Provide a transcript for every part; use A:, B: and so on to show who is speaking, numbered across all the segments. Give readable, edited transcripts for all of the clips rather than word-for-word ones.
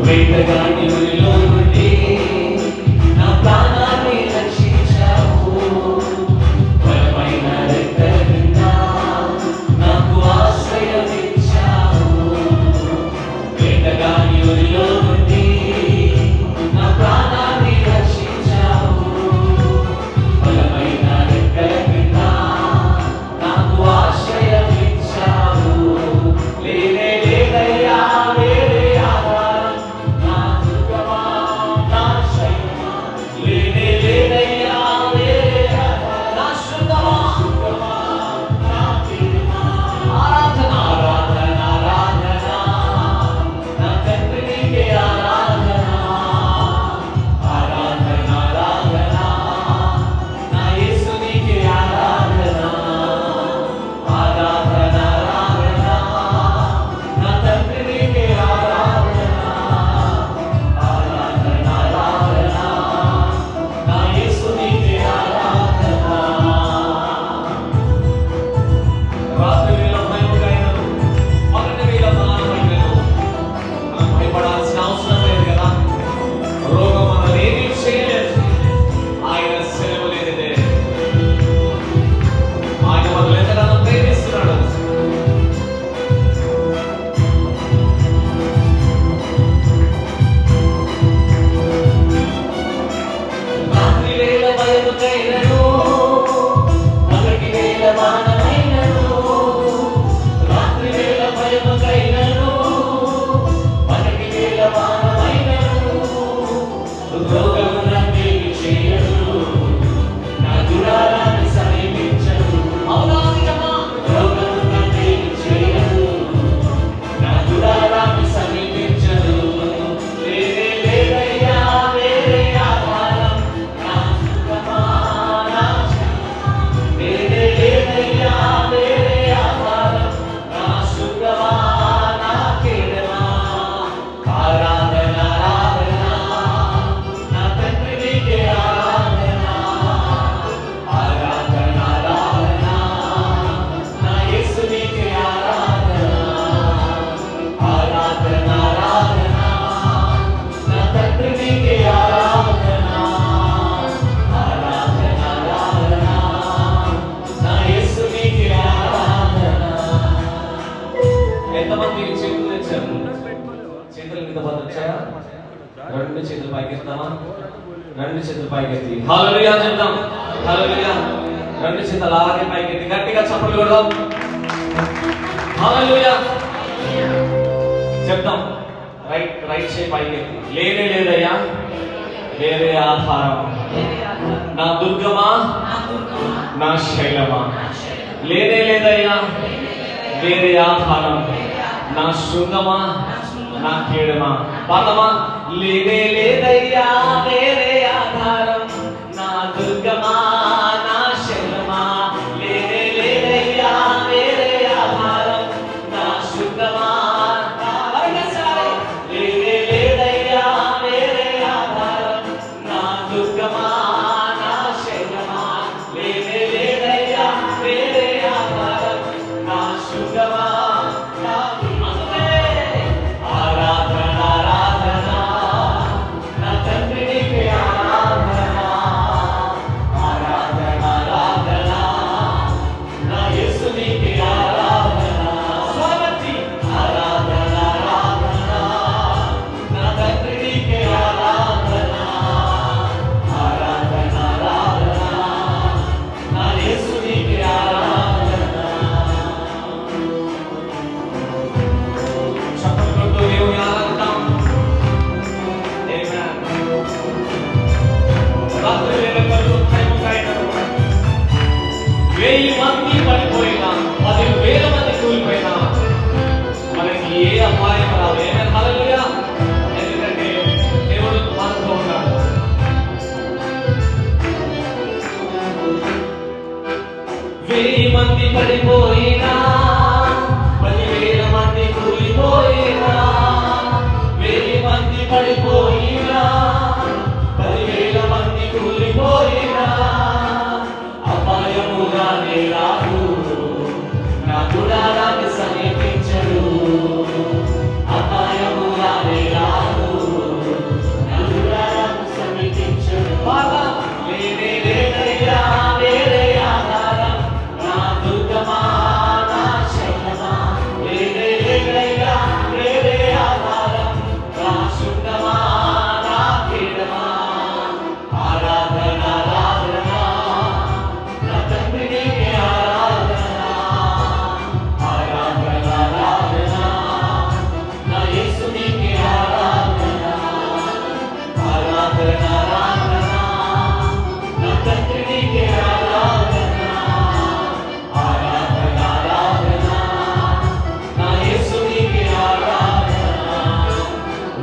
A: వేటగాని ఊరిలో నుండి నా ప్రాణాన్ని రక్షించావు. బలమైన రెక్కల కింద నాకు ఆశ్రయం ఇచ్చావు. వేటగాని ఊరిలో నుండి నా ప్రాణాన్ని రక్షించావు. బలమైన రెక్కల కింద నాకు ఆశ్రయం ఇచ్చావు. లేనే లేదయ్యా వేరే ఆధారం, నా దుర్గమా నా శైలమా. లేనే లేదయ్యా వేరే ఆధారం, నా శృంగమా నా కీర్తిమా. ఆరాధన ఆరాధన ఆరాధన, నా తండ్రి నీకే ఆరాధన. ఆరాధన ఆరాధన, నా యేసు నీకే ఆరాధన. ఆరాధన ఆరాధన, నా తండ్రి నీకే ఆరాధన. ఆరాధన ఆరాధన, నా యేసు నీకే ఆరాధన. రాత్రి వేళ భయముకైనను పగటి వేళ మానమైనను మనం భయపడాల్సిన అవసరం లేదు కదా. రోగం మనల్ని ఏమీ చేయలేదు. ఆయన సెలవు లేనిదే. ఆయన మనల్ని ఎంతగానో ప్రేమిస్తున్నాడు. రాత్రి వేళ భయముకైనను పగటి వేళ మానమైనను. రాత్రి వేళ భయముకైనను పగటి వేళ మానమైనను. రోగము నన్నేమి చేయదు, నా గుడారాన్ని సమీపించదు. అవునా నిజమా? రోగము నన్నేమి చేయదు, నా గుడారాన్ని సమీపించదు. లేనే లేదయ్యా వేరే ఆధారం, నా దుర్గమా నా శైలమా. లేనే లేదయ్యా వేరే ఆధారం, నా శృంగమా నా కీర్తిమా. ఆరాధన ఆరాధన, నా తండ్రి నీకే ఆరాధన. ఆరాధన ఆరాధన, నా యేసు నీకే ఆరాధన. ఆరాధన ఆరాధన, నా తండ్రి నీకే ఆరాధన. ఆరాధన ఆరాధన, నా యేసు నీకే ఆరాధన. ఎంతమంది చేతులు తెచ్చారు? చేతుల మీద వచ్చాయా? రెండు చేతులు పైకెత్తామా? రెండు చేతులు పైకెత్తి హల్లెలూయా చెప్తాం. హల్లెలూయా. రెండు చేతులు అలాగే పైకెత్తి గట్టిగా చప్పట్లు కొడదాం. హల్లెలూయా చెప్తాం. రైట్ చేయి పైకెత్తి. లేనే లేదయ్యా వేరే ఆధారం, నా దుర్గమా నా శైలమా. లేనే లేదయ్యా వేరే ఆధారం, నా శృంగమా నా కీడమా. పాదమా. లేనే లేదయ్యా వేరే ఆధారం, నా దుర్గమా నా శైలమా. లేనే లేదయ్యా వేరే ఆధారం, నా శృంగమా. లేనే లేదయ్యా వేరే ఆధారం, నా దుర్గమా నా శైలమా. లేనే లేదయ్యా వేరే ఆధారం, నా శృంగమా నా ఆరాధన ఆరాధన, నా తండ్రి నీకే ఆరాధన.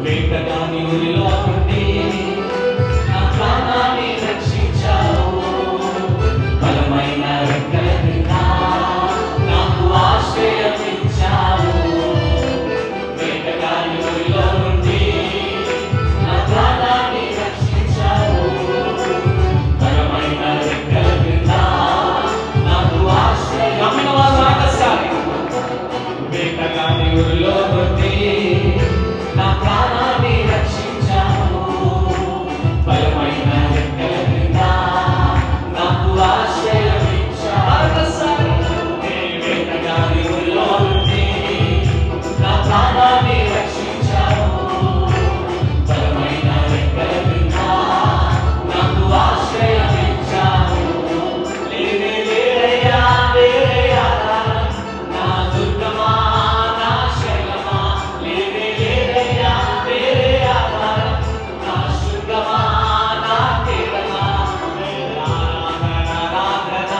A: వేటగాని ఊరిలో నుండి నా ప్రాణాన్ని రక్షించావు. బలమైన రెక్కల కింద నాకు ఆశ్రయం ఇచ్చావు. వేటగాని ఊరిలో నుండి నా ప్రాణాన్ని రక్షించావు. బలమైన రెక్కల కింద నాకు ఆశ్రయం. నమ్మిన వారు ఆకర్షాలి. వేటగాని ఊరిలో నుండి నా ప్రాణాన్ని రక్షించావు. బలమైన రెక్కల కింద నాకు ఆశ్రయం ఇచ్చావు. వేటగాని ఊరిలో నుండి నా ప్రాణాన్ని రక్షించావు. బలమైన రెక్కల కింద నాకు ఆశ్రయం ఇచ్చావు. లేనే లేరయ్యా వేరే ఆధారం, నా దుర్గమా నా శైలమా. లేనే లేరయ్యా వేరే ఆధారం, నా శృంగమా నా కేడమా. ఆరాధన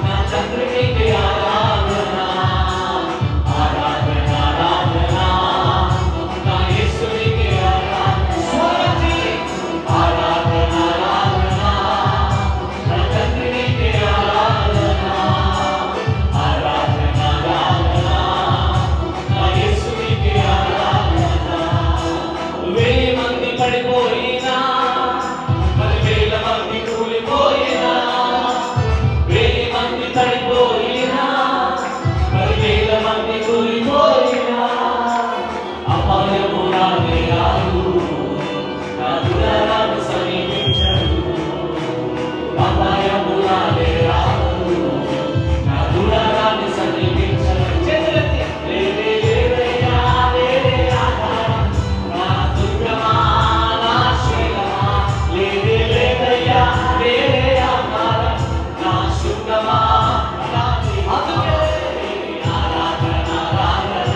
A: నా చంద్రునికి ఆరాధన. ఆరాధన ఆరాధన నా యేసునికి ఆరాధన. స్వరతి ఆరాధన ఆరాధన నా చంద్రునికి ఆరాధన. ఆరాధన ఆరాధన నా యేసునికి ఆరాధన. 1000 మంది పడిపోయినా 10,000 మంది కూలిపోయినా, 1000 మంది పడిపోయినా 10,000 మంది కూలిపోయినా, అపాయము రానే రాదు, నా దురాలను సమీపించదు. అపాయము రానే రాదు, నా దురాలను సమీపించదు. చేతులెత్తి లేనే లేరయ్యా వేరే ఆధారం, నా దుర్గమా నా శైలమా. లేనే లేదయ్యా వేరే ఆధారం, నా శృంగమా నా అందుకే ఆరాధన ఆరాధన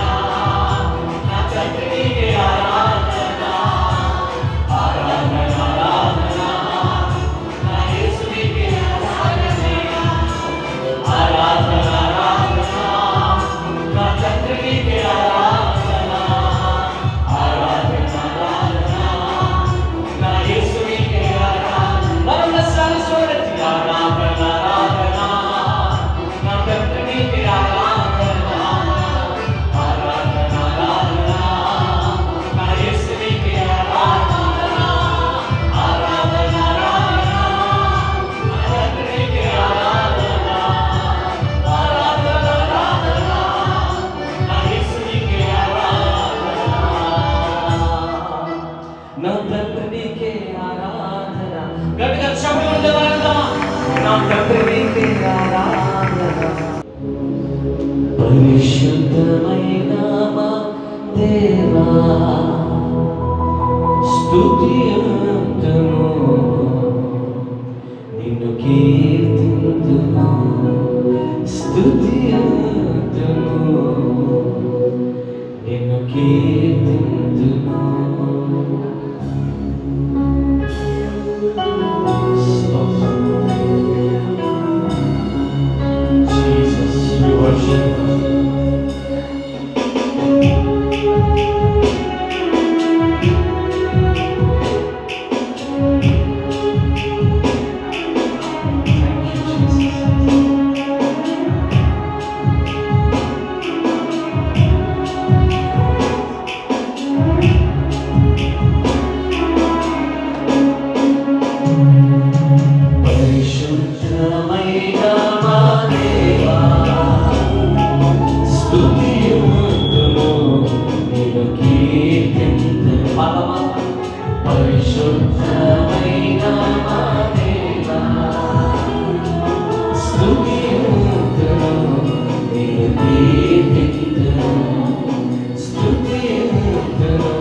A: నా చంద్రునికి ఆరాధన. ఆరాధన ఆరాధన నా యేసునికి ఆరాధన. ఆరాధన ఆరాధన నా చంద్రునికి ఆరాధన. ఆరాధన ఆరాధన నా యేసునికి ఆరాధన. మరొకసారి స్వరతి ఆరాధన ఆరాధన నా చంద్రునికి ఆరాధన. ఆరాధన ఆరాధన నా యేసునికి ఆరాధన. ఆరాధన ఆరాధన నా చంద్రునికి ఆరాధన. ఆరాధన ఆరాధన నా యేసునికి ఆరాధన. నా తండ్రికి ఆరాధన. గట్టిగా శబ్దం ఉండేవారందమా. నా తండ్రికి ఆరాధన. పరిశుద్ధమైన మా దేవా స్తుతియంతును, నిన్ను కీర్తింతును. స్తుతియంతును, నిన్ను కీర్తింతును. Jesus, we worship you. పరిశుద్ధమైన మా దేవా స్తుతియంతును, నిన్ను కీర్తింతును. పరిశుద్ధమైన మా దేవా స్తుతియంతును, నిన్ను కీర్తింతును. స్తుతియంతును,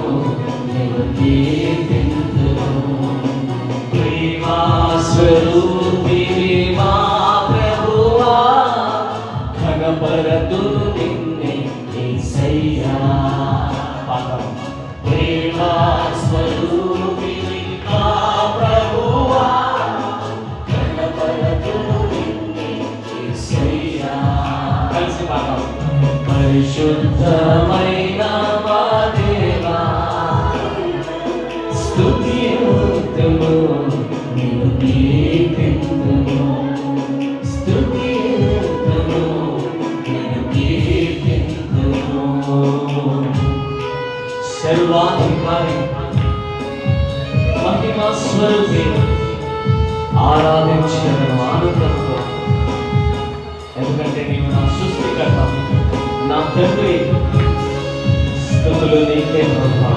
A: నిన్ను కీర్తింతును. ప్రేమా స్వరూపిణి మా ప్రభువా, ఘనపరతును నిన్నే యేసయ్యా. ప్రేమా స్వరూపిణి మా ప్రభువా, ఘనపరతును నిన్నే యేసయ్యా. కలిసి పాడదాం. పరిశుద్ధమైన మా దేవా సర్వాధికారి మహిమా స్వరూపి ఆరాధించగలను ఆనందంతో. ఎందుకంటే నీవు నా సృష్టికర్త, నా తండ్రి. స్తుతులు నీకే ప్రభువా.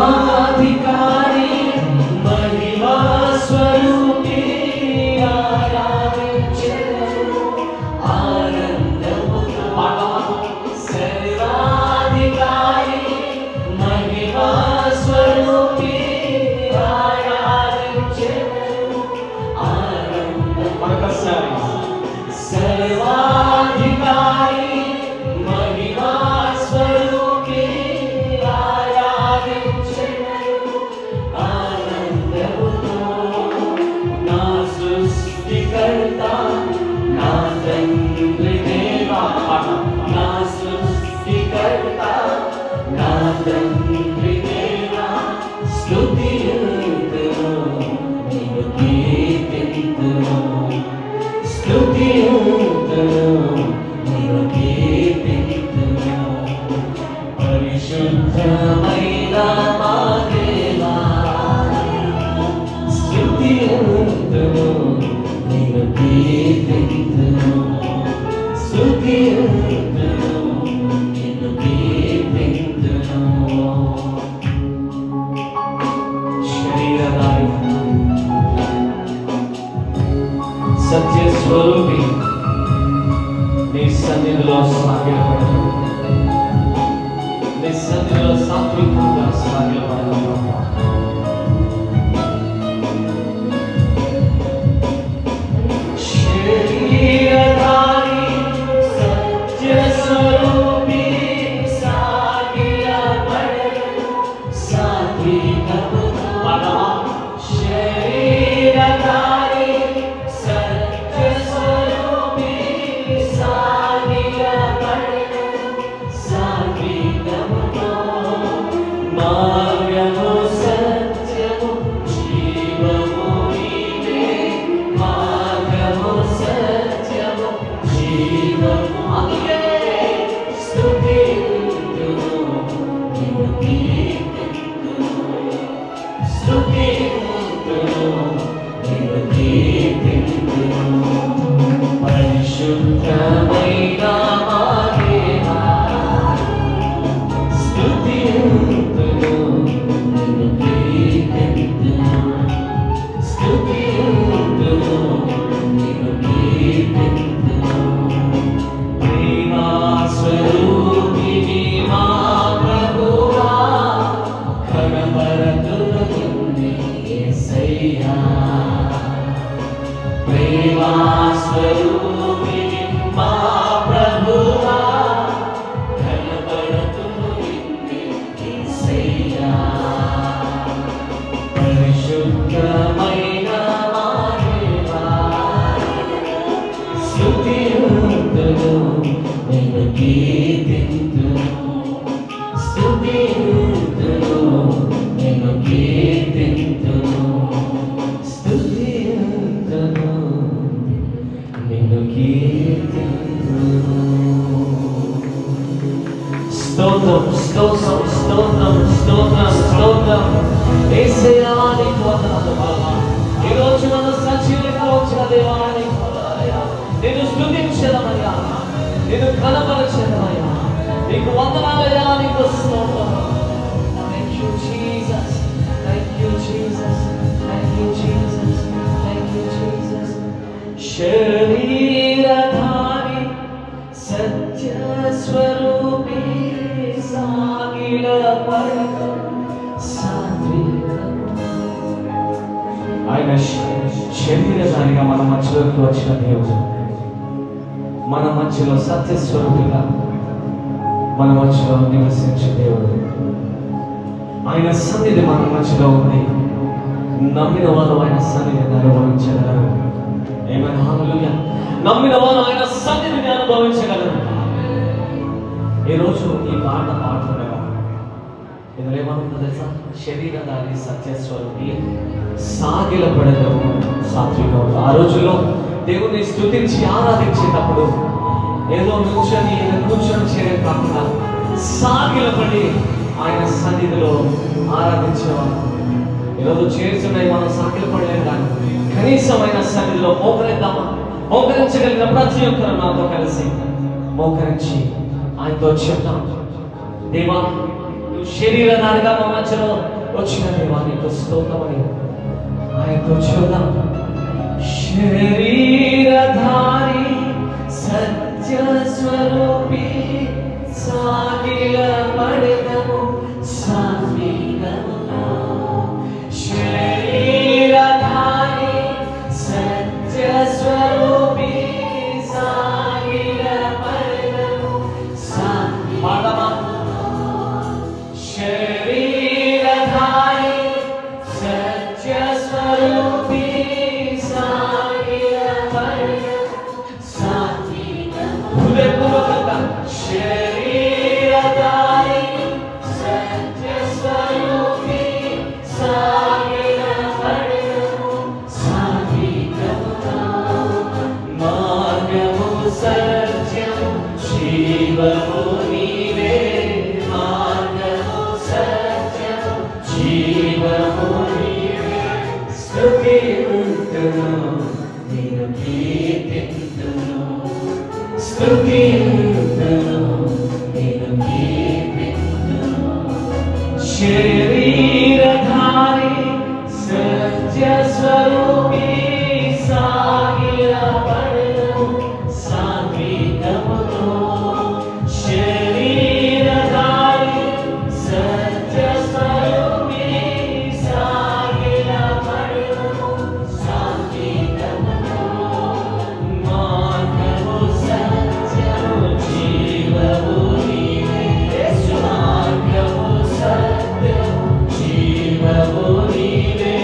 A: సర్వాధికారి మహిమా స్వరూపి ఆరాధించెదను ఆనందముతో. సర్వాధికారి మహిమా స్వరూపి ఆరాధించెదను ఆనందముతో. మరొకసారి సర్వాధికారి మహిమా స్వరూపి పరిశుద్ధమైన మా దేవా స్తుతియంతును నిన్ను కీర్తింతును స్తుతియంతును నిన్ను కీర్తింతును. శరీరధారి సత్య స్వరూపి నీ సన్నిధిలో సాగిలపడదు, నీ సన్నిధిలో సాత్వికంగా సాగిలపడదు. శరీరధారి సత్య స్వరూపి సాగిలపడదు సాత్వికముగా. శరీరధారి సత్య స్వరూపి సాగిలపడదు సాత్వికముగా. మార్గము సత్యము జీవము నీవే, మార్గము సత్యము జీవము. అందుకే స్తుతింతును నిన్ను కీర్తింతును స్తుతింతును నిన్ను కీర్తింతును. పరిశుద్ధమైన మా దేవా స్తుతింతును నిన్ను కీర్తింతును స్తుతింతును నిన్ను కీర్తింతును. ప్రేమా స్వరూపిణి మా ప్రభువా కనబరతును నిన్నే యేసయ్యా. ప్రేమా స్వరూపిణి మా ప్రభువా కనబరతును నిన్నే యేసయ్యా. పరిశుద్ధమైన మా దేవా స్తుతింతును నిన్ను కీర్తింతును స్తుతింతును నిన్ను కీర్తింతును స్తుతింతును నిన్ను కీర్తింతును. స్తోత్రం స్తోత్రం స్తోత్రం స్తోత్రం స్తోత్రం. యేసయ్యా నీకు వందనాలు బాబా. ఈ రోజు నన్ను సజీవులుగా ఉంచిన దేవా నీకు వందనాలయ్యా. నిన్ను స్తుతించెదమయ్యా, నిన్ను కనపరచెదమయ్యా. నీకు వందనాలయ్యా, నీకు స్తోత్రం. Thank you Jesus, thank you Jesus, thank you Jesus, thank you Jesus. శరీరధారి సత్య స్వరూపి సాగిలపడదు సాత్వికము. ఆయన శరీరధారిగా మన మధ్యలోకి వచ్చిన దేవుడు, మన మధ్యలో సత్యస్వరూపిగా మన మధ్యలో నివసించే దేవుడు. ఆయన సన్నిధి మన మధ్యలో ఉంది. నమ్మిన వారు ఆయన సన్నిధిని అనుభవించగలరు. ఏమైనా హల్లెలూయా. నమ్మిన వారు ఆయన సన్నిధిని అనుభవించగలరు. ఈరోజు ఈ పాట పాడుతుండగా ఏమనుకుందో తెలుసా? శరీరధారి సత్యస్వరూపి సాగిలపడదము సాత్వికం. ఆ రోజుల్లో దేవుణ్ణి స్తుతించి ఆరాధించేటప్పుడు ఏదో కూర్చొని చేయడం కాకుండా సాగిలపడి ఆయన సన్నిధిలో ఆరాధించేవారు. ఈరోజు చేస్తున్నాయి, మనం సాగిలపడలేము, కానీ కనీసమైన సన్నిధిలో మోకరిద్దామా? మోకరించగలిగిన ప్రతి ఒక్కరు నాతో కలిసి మోకరించి ఆయనతో చెప్తాం, దేవా నువ్వు శరీరధారిగా మా మధ్యలో వచ్చిన దేవా నీకు స్తోత్రమని ఆయనతో చెప్తాం. శరీరధారి సత్యస్వరూపి సాగిలపడెదము సాత్వికముగా. శరీరధారి సత్యస్వరూపి సాగిలపడెదము సాత్వికముగా. శరీరధారి సత్యస్వరూపి శరీరధారి సత్యస్వరూపి సాగిలపడెదము సాత్వికముతో. శరీరధారి సత్యస్వరూపి సాగిలపడెదము సాత్వికముతో. మార్గము సత్యము జీవము నీవే. మార్గము సత్యము జీవము నీవే.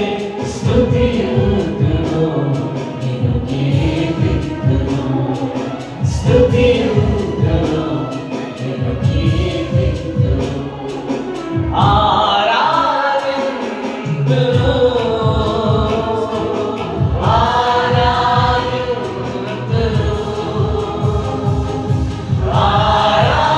A: స్తుతియుతును నిన్ను కీర్తింతును. స్తుతియుతును నిన్ను కీర్తింతును. ఆరాధింతును ఆరాధింతును ఆరాధింతును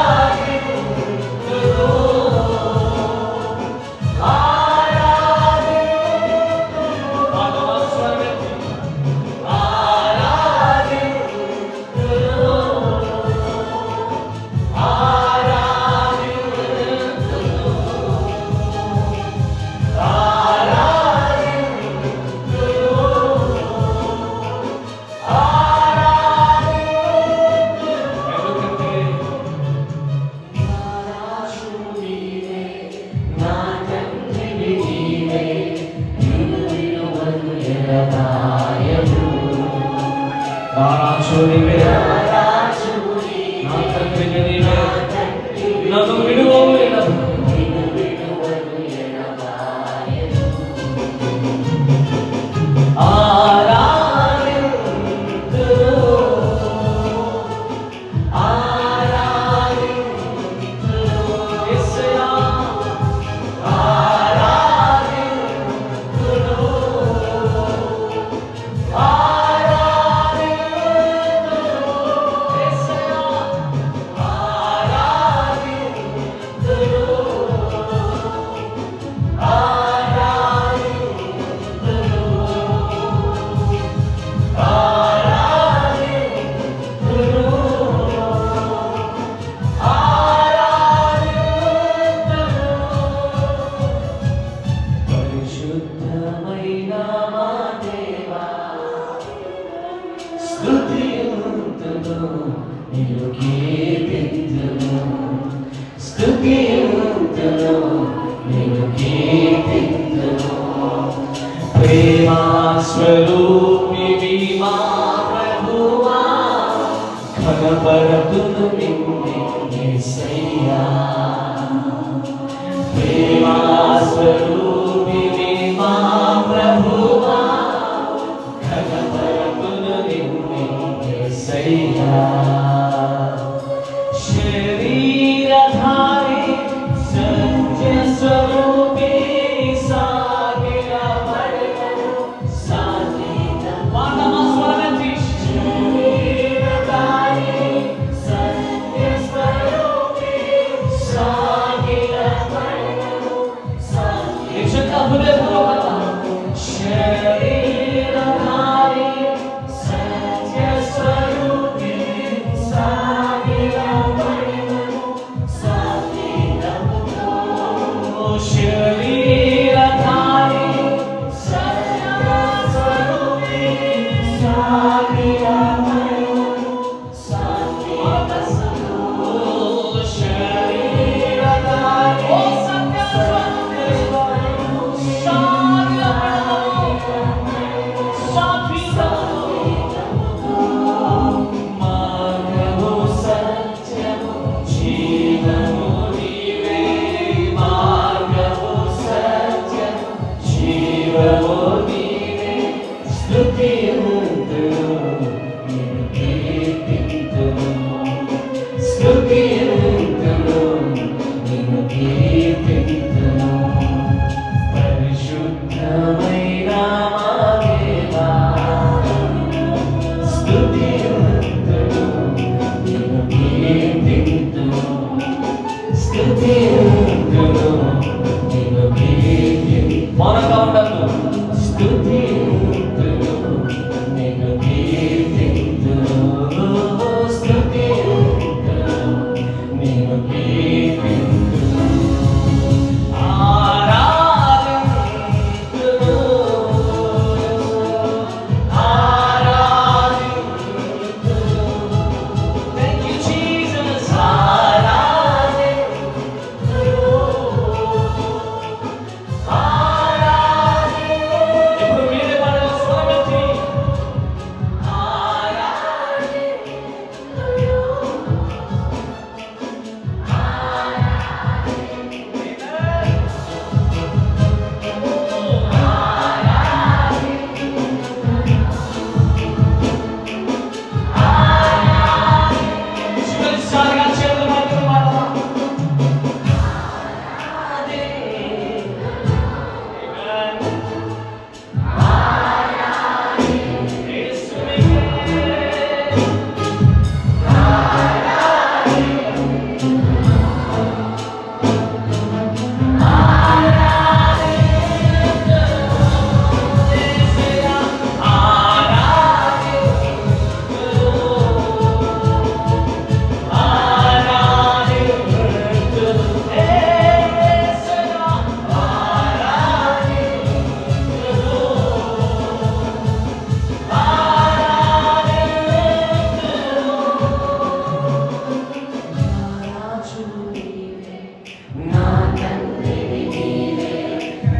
A: నన్ను విడువవు ప్రేమా స్వరూపివి మా ప్రభువా, కనపడుతును నిన్నే యేసయ్యా. ప్రేమా స్వరూపివి మా ప్రభువా, కనపడుతును నిన్నే యేసయ్యా. శరీరధారి సత్య స్వరూపి కీర్తింతును పరిశుద్ధమైన మా దేవా స్తుతింతును నిన్ను కీర్తింతును స్తుతింతును నిన్ను కీర్తింతును మౌనంగా ఉండదు స్తుతింతును నిన్ను కీర్తింతును స్తుతింతును నిన్ను కీర్తింతును ఆరాధింతును ఆరాధింతును Thank you Jesus ఆరాధింతును ఇప్పుడు మీరే పాడాలి స్వరమెత్తి చివరిసారిగా చేతులు పట్టుకుని పాడదాం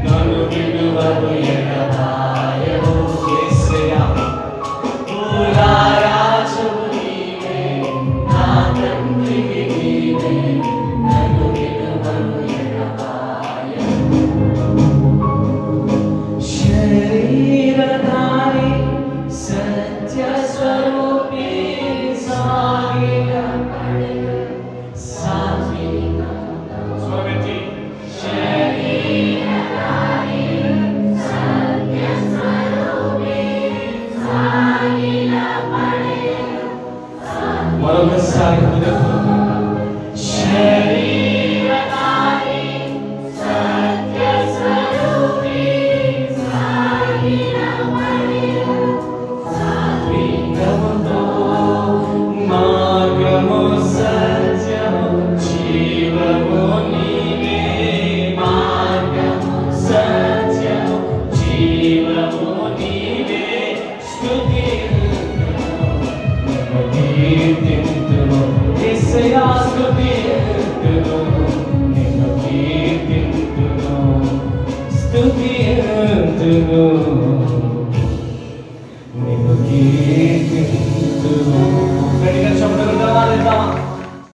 A: నన్ను విడువను